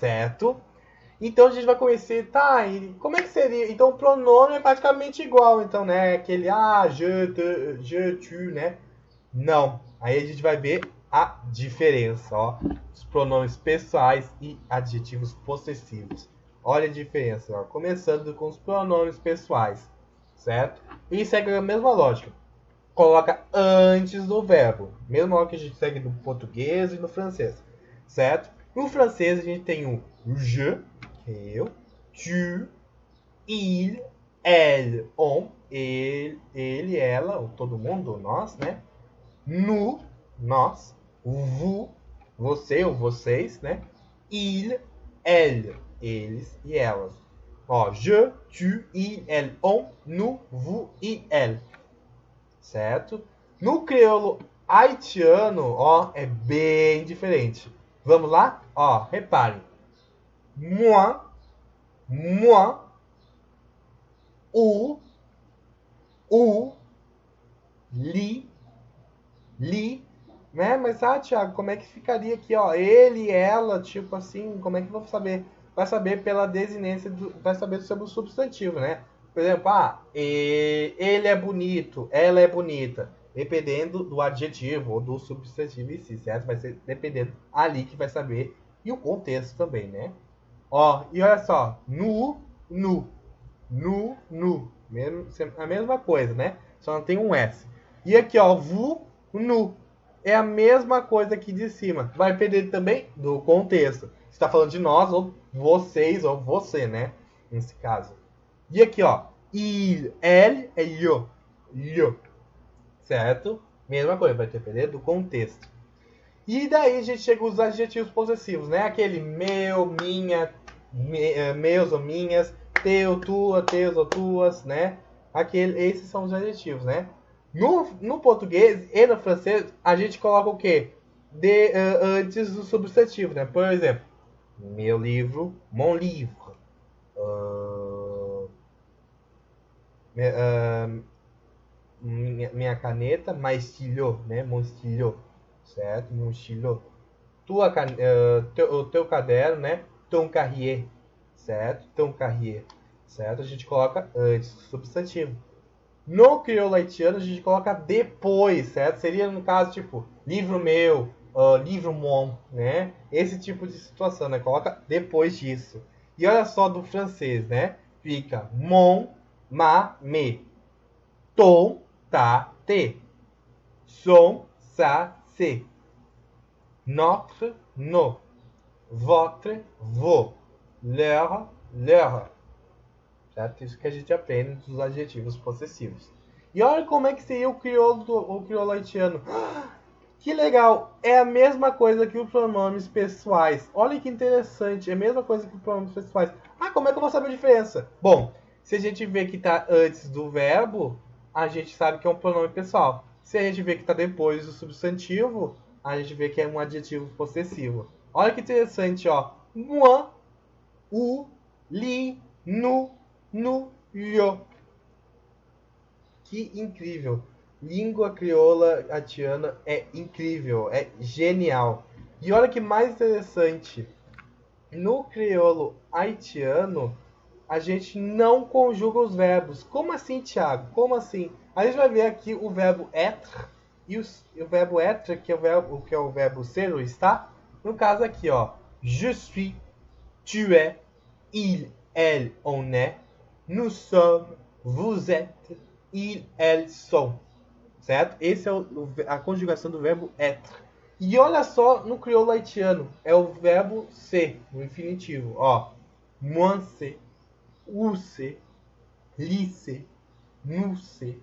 certo? Então a gente vai conhecer, tá, e como é que seria? Então o pronome é praticamente igual, então, né? Aquele je, tu, né? Não. Aí a gente vai ver a diferença, ó. Os pronomes pessoais e adjetivos possessivos. Olha a diferença, ó. Começando com os pronomes pessoais, certo? E segue a mesma lógica. Coloca antes do verbo. Mesma lógica que a gente segue no português e no francês, certo? No francês a gente tem o je, que é eu, tu, il, elle, on, ele, ela, todo mundo, nós, né? Nous, nós, vous, você ou vocês, né? Il, elle, eles e elas. Ó, je, tu, il, elle, on, nous, vous e elle. Certo? No crioulo haitiano, ó, é bem diferente. Vamos lá? Ó, reparem. Moi, moi, o, li, né? Mas, Thiago, como é que ficaria aqui, ó? Ele, ela, tipo assim, como é que eu vou saber? Vai saber pela desinência, vai saber sobre o substantivo, né? Por exemplo, ele é bonito, ela é bonita. Dependendo do adjetivo ou do substantivo em si, certo? Vai ser dependendo ali que vai saber. E o contexto também, né? Ó, e olha só. Nu. Mesmo, a mesma coisa, né? Só não tem um S. E aqui, ó, nu. É a mesma coisa aqui de cima. Vai depender também do contexto. Se tá falando de nós, ou vocês, ou você, né? Nesse caso. E aqui, ó. Elle é yo. Certo? Mesma coisa, vai depender do contexto. E daí a gente chega aos adjetivos possessivos, né? Aquele meu, minha, meus ou minhas, teu, tua, teus ou tuas, né? Esses são os adjetivos, né? No português e no francês, a gente coloca o quê? Antes do substantivo, né? Por exemplo, meu livro, mon livre. Minha caneta, mais stylo, né? Mon stylo, certo? Mon stylo. O teu caderno, né? Ton carrier, certo? Ton carrier, certo? A gente coloca antes do substantivo. No crioulo haitiano, a gente coloca depois, certo? Seria, no caso, tipo, livro meu, livro mon, né? Esse tipo de situação, né? Coloca depois disso. E olha só do francês, né? Fica mon, ma, me. Ton, ta, te. Son, sa, se. Notre, nos. Votre, vos. Leur. Certo? Isso que a gente aprende dos adjetivos possessivos. E olha como é que seria o crioulo haitiano. Que legal! É a mesma coisa que os pronomes pessoais. Olha que interessante. É a mesma coisa que os pronomes pessoais. Como é que eu vou saber a diferença? Bom, se a gente vê que está antes do verbo, a gente sabe que é um pronome pessoal. Se a gente vê que está depois do substantivo, a gente vê que é um adjetivo possessivo. Olha que interessante, ó. Moi, u, li, nu, yo. Que incrível. Língua crioula haitiana é incrível, é genial. E olha que mais interessante. No crioulo haitiano, a gente não conjuga os verbos. Como assim, Thiago? Como assim? A gente vai ver aqui o verbo être e o verbo être, que é o verbo ser ou estar. No caso aqui, ó. Je suis, tu es, il, elle, on est, nous sommes, vous êtes, il, elles sont. Certo? Esse é a conjugação do verbo être. E olha só no crioulo haitiano, é o verbo ser, no infinitivo. Ó, moi c'est, ou c'est, li c'est, nous c'est,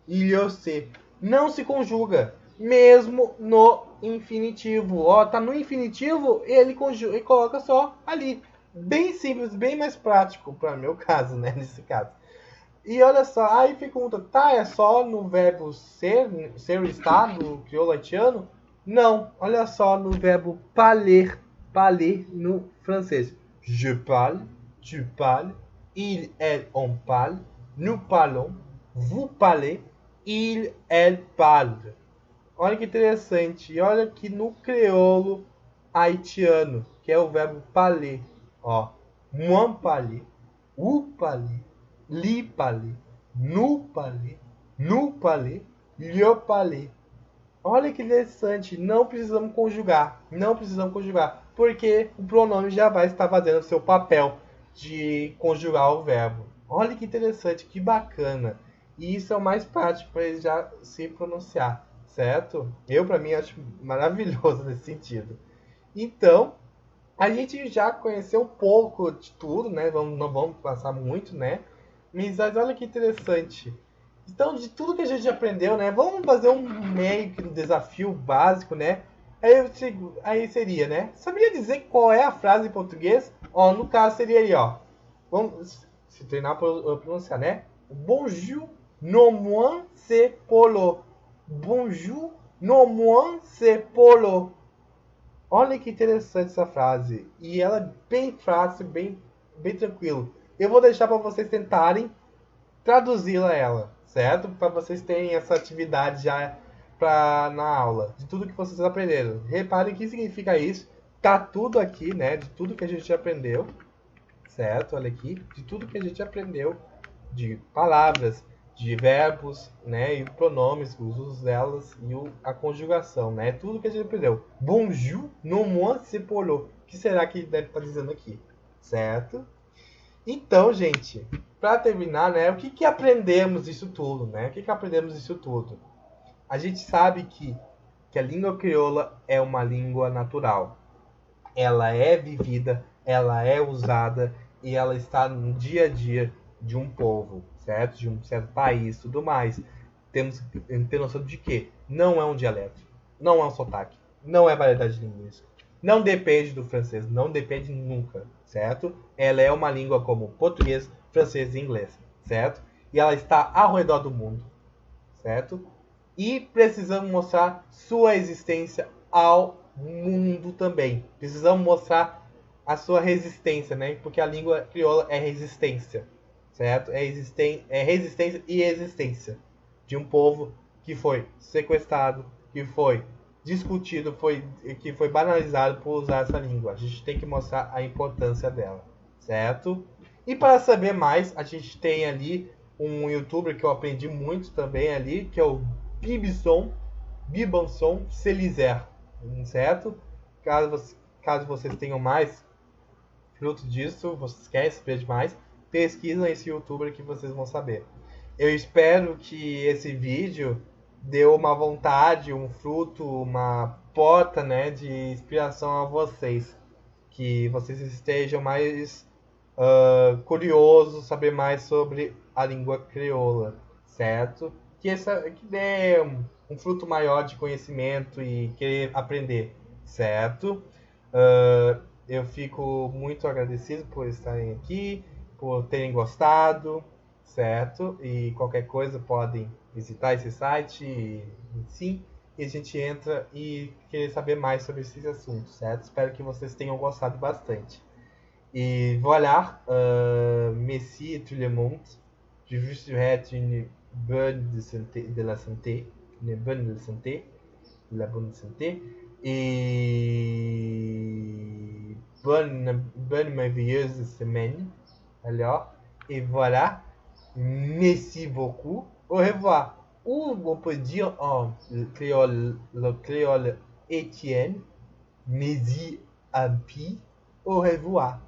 il c'est. Não se conjuga, mesmo no infinitivo. Ó, tá no infinitivo, ele conjuga e coloca só ali. Bem simples, bem mais prático para meu caso, né, nesse caso. E olha só, aí pergunta, tá, é só no verbo ser ou estar, no crioulo haitiano? Não, olha só no verbo parler no francês. Je parle, tu parles, il, elle, on parle, nous parlons, vous parlez, il, elle parle. Olha que interessante. E olha que no crioulo haitiano, que é o verbo parler. Ó, moi parler, ou parler, li parler, nous parler, lui parler. Olha que interessante, não precisamos conjugar, porque o pronome já vai estar fazendo o seu papel de conjugar o verbo. Olha que interessante, que bacana. E isso é o mais prático para ele já se pronunciar, certo? Eu, para mim, acho maravilhoso nesse sentido. Então, a gente já conheceu um pouco de tudo, né? Não vamos passar muito, né? Mas olha que interessante. Então, de tudo que a gente aprendeu, né? Vamos fazer um meio que um desafio básico, né? Aí seria, né? Saberia dizer qual é a frase em português? Ó, no caso seria aí, ó. Vamos se treinar para pronunciar, né? Bonjour, non moins c'est polo. Bonjour, non moins c'est polo. Olha que interessante essa frase. E ela é bem fácil, bem tranquilo. Eu vou deixar para vocês tentarem traduzi-la ela, certo? Para vocês terem essa atividade já na aula, de tudo que vocês aprenderam. Reparem o que significa isso. Tá tudo aqui, né? De tudo que a gente aprendeu, certo? Olha aqui, de tudo que a gente aprendeu, de palavras, de verbos, né? E pronomes, os usos delas e a conjugação, né? Tudo que a gente aprendeu. Bonjour, non moins c'est polo. O que será que deve estar dizendo aqui, certo? Então, gente, para terminar, né, o que aprendemos isso tudo, né? O que aprendemos isso tudo? A gente sabe que a língua crioula é uma língua natural. Ela é vivida, ela é usada e ela está no dia a dia de um povo, certo? De um certo país, tudo mais. Temos que ter noção de que não é um dialeto, não é um sotaque, não é variedade linguística. Não depende do francês, não depende nunca, certo? Ela é uma língua como português, francês e inglês, certo? E ela está ao redor do mundo, certo? E precisamos mostrar sua existência ao mundo também. Precisamos mostrar a sua resistência, né? Porque a língua crioula é resistência, certo? É resistência e existência de um povo que foi sequestrado, que foi discutido, que foi banalizado por usar essa língua. A gente tem que mostrar a importância dela, certo? E para saber mais, a gente tem ali um youtuber que eu aprendi muito também ali, que é o Bibanson Celizer, certo? Caso vocês tenham mais fruto disso, vocês querem saber de mais, pesquisem esse youtuber que vocês vão saber. Eu espero que esse vídeo deu uma vontade, um fruto, uma porta, né, de inspiração a vocês. Que vocês estejam mais curiosos, saber mais sobre a língua crioula, certo? Que dê um fruto maior de conhecimento e querer aprender, certo? Eu fico muito agradecido por estarem aqui, por terem gostado, certo? E qualquer coisa podem visitar esse site, sim, e a gente entra e querer saber mais sobre esses assuntos, certo? Espero que vocês tenham gostado bastante. Et voilà, merci tout le monde. Je vous souhaite une bonne santé, de la santé, une bonne santé, de la bonne santé, et bonne merveilleuse semaine. Alors, et voilà, merci beaucoup. Au revoir. Ou on peut dire en le créole Étienne, merci un pi. Au revoir.